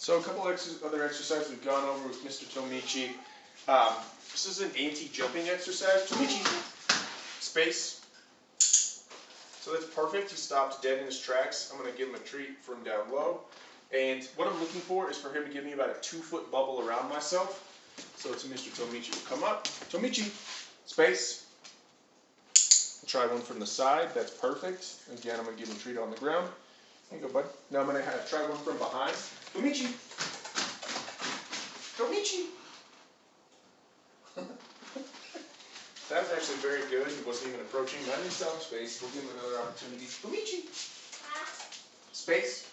So a couple other exercises we've gone over with Mr. Tomichi. This is an anti-jumping exercise. Tomichi, space. So that's perfect. He stopped dead in his tracks. I'm going to give him a treat from down low. And what I'm looking for is for him to give me about a 2-foot bubble around myself. So it's Mr. Tomichi will come up. Tomichi, space. I'll try one from the side. That's perfect. Again, I'm going to give him a treat on the ground. There you go, bud. Now I'm going to try one from behind. Tomichi. Tomichi. That was actually very good. He wasn't even approaching. Not himself. Space. We'll give him another opportunity. Tomichi. Space.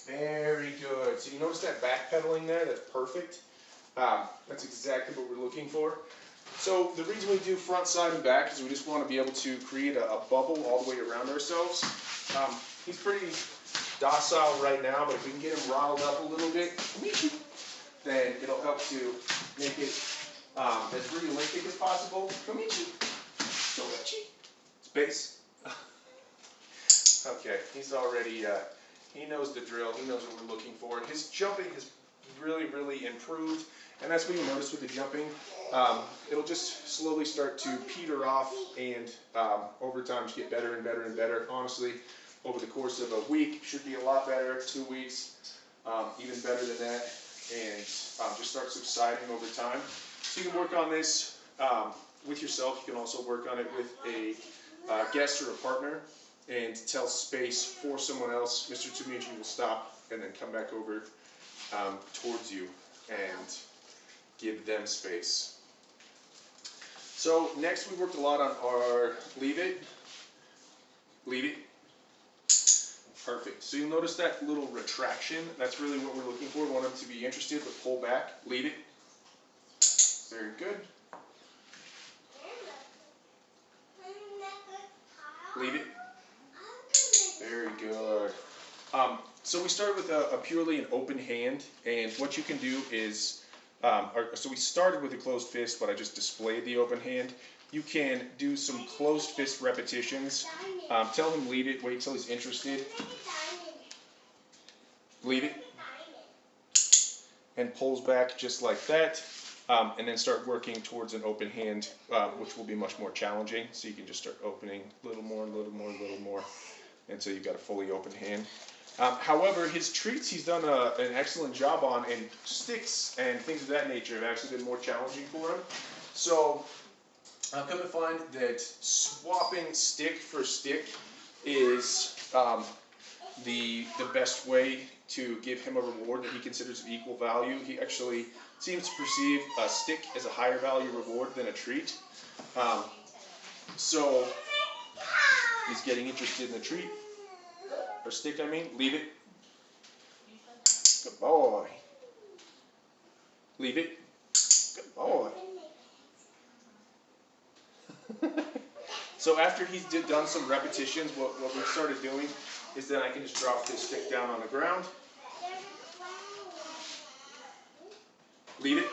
Very good. So you notice that backpedaling there? That's perfect. That's exactly what we're looking for. So the reason we do front, side, and back is we just want to be able to create a bubble all the way around ourselves. He's pretty docile right now, but if we can get him riled up a little bit, then it'll help to make it as realistic as possible. Tomichi. Space. Okay, he's already, he knows the drill. He knows what we're looking for. His jumping has really, really improved. And that's what you notice with the jumping. It'll just slowly start to peter off and over time just get better and better and better. Honestly, over the course of a week, should be a lot better. 2 weeks, even better than that. And just start subsiding over time. So you can work on this with yourself. You can also work on it with a guest or a partner and tell space for someone else. Mr. Tomichi will stop and then come back over towards you and give them space. So next we worked a lot on our leave it. Perfect. So you'll notice that little retraction. That's really what we're looking for. We want them to be interested, but pull back. Leave it. Very good. Leave it. Very good. So we started with a purely an open hand, and what you can do is, so we started with a closed fist, but I just displayed the open hand. You can do some closed fist repetitions. Tell him leave it, wait till he's interested. Leave it. And pulls back just like that. And then start working towards an open hand, which will be much more challenging. So you can just start opening a little more, a little more, a little more, until you've got a fully open hand. However, his treats he's done an excellent job on, and sticks and things of that nature have actually been more challenging for him. So I've come to find that swapping stick for stick is the best way to give him a reward that he considers of equal value. He actually seems to perceive a stick as a higher value reward than a treat. So he's getting interested in the treat. Or stick, I mean. Leave it. Good boy. Leave it. Good boy. So after he's done some repetitions, what we started doing is then I can just drop this stick down on the ground. Leave it.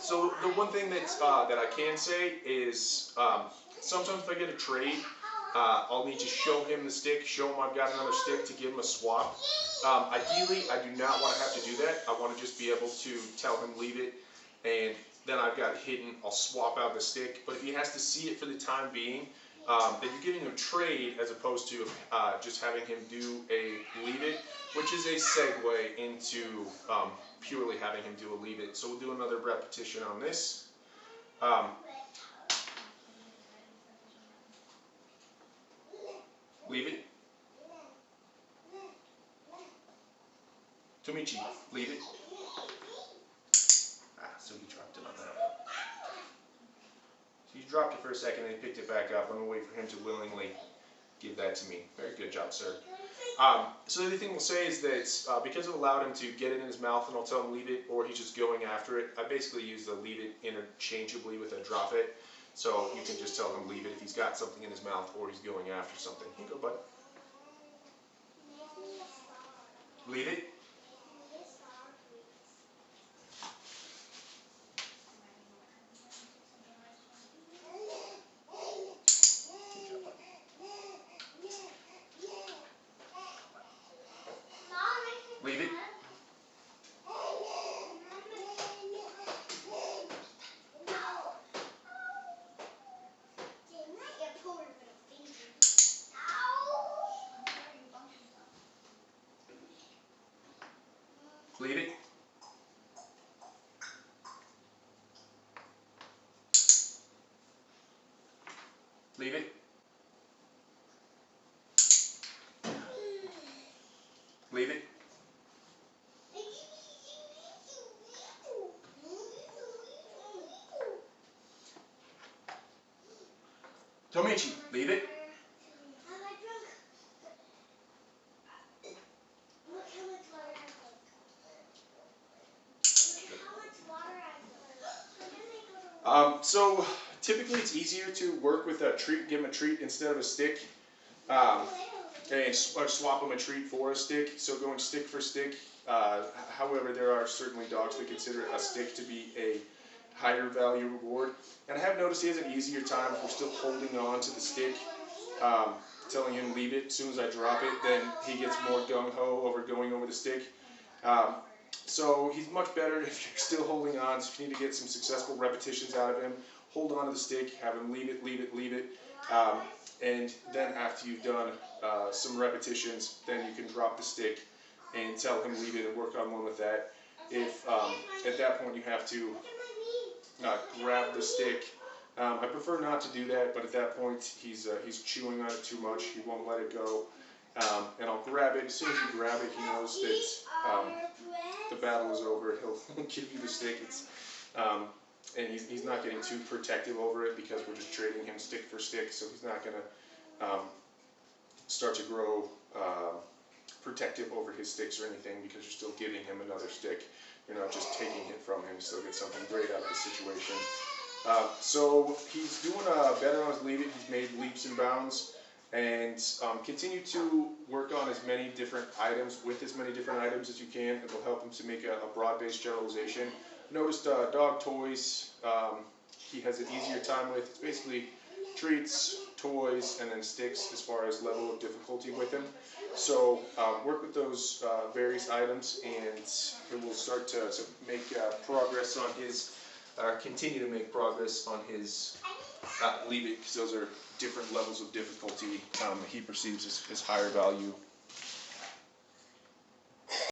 So the one thing that I can say is sometimes if I get a trade, I'll need to show him the stick, show him I've got another stick to give him a swap. Ideally, I do not want to have to do that. I want to just be able to tell him leave it, and then I've got it hidden. I'll swap out the stick. But if he has to see it for the time being, then you're giving him a trade as opposed to just having him do a leave it, which is a segue into purely having him do a leave it. So we'll do another repetition on this. Leave it. Tomichi, leave it. So he dropped it on that. So he dropped it for a second and he picked it back up. I'm going to wait for him to willingly give that to me. Very good job, sir. So the other thing we'll say is that because it allowed him to get it in his mouth and I'll tell him leave it, or he's just going after it, I basically use the leave it interchangeably with a drop it. So you can just tell him leave it if he's got something in his mouth or he's going after something. Here you go, bud. Leave it. Leave it. Leave it. Leave it. Leave it. Tomichi, leave it. So typically it's easier to work with a treat, give him a treat instead of a stick, and swap him a treat for a stick. So going stick for stick. However, there are certainly dogs that consider a stick to be a higher value reward. And I have noticed he has an easier time if we're still holding on to the stick, telling him leave it. As soon as I drop it, then he gets more gung-ho over going over the stick. So he's much better if you're still holding on. So if you need to get some successful repetitions out of him, hold on to the stick, have him leave it, leave it, leave it. And then after you've done some repetitions, then you can drop the stick and tell him leave it and work on one with that. If at that point you have to grab the stick, I prefer not to do that, but at that point he's chewing on it too much. He won't let it go. And I'll grab it. As soon as you grab it, he knows that the battle is over. He'll give you the stick. And he's not getting too protective over it because we're just trading him stick for stick. So he's not going to start to grow protective over his sticks or anything because you're still giving him another stick. You're not just taking it from him. You still get something great out of the situation. So he's doing better on his lead. He's made leaps and bounds. And continue to work on as many different items with as many different items as you can. It will help him to make a broad-based generalization. Noticed dog toys he has an easier time with. It's basically treats, toys, and then sticks as far as level of difficulty with him. So work with those various items and he will start to make progress on his, continue to make progress on his leave it, because those are different levels of difficulty he perceives as higher value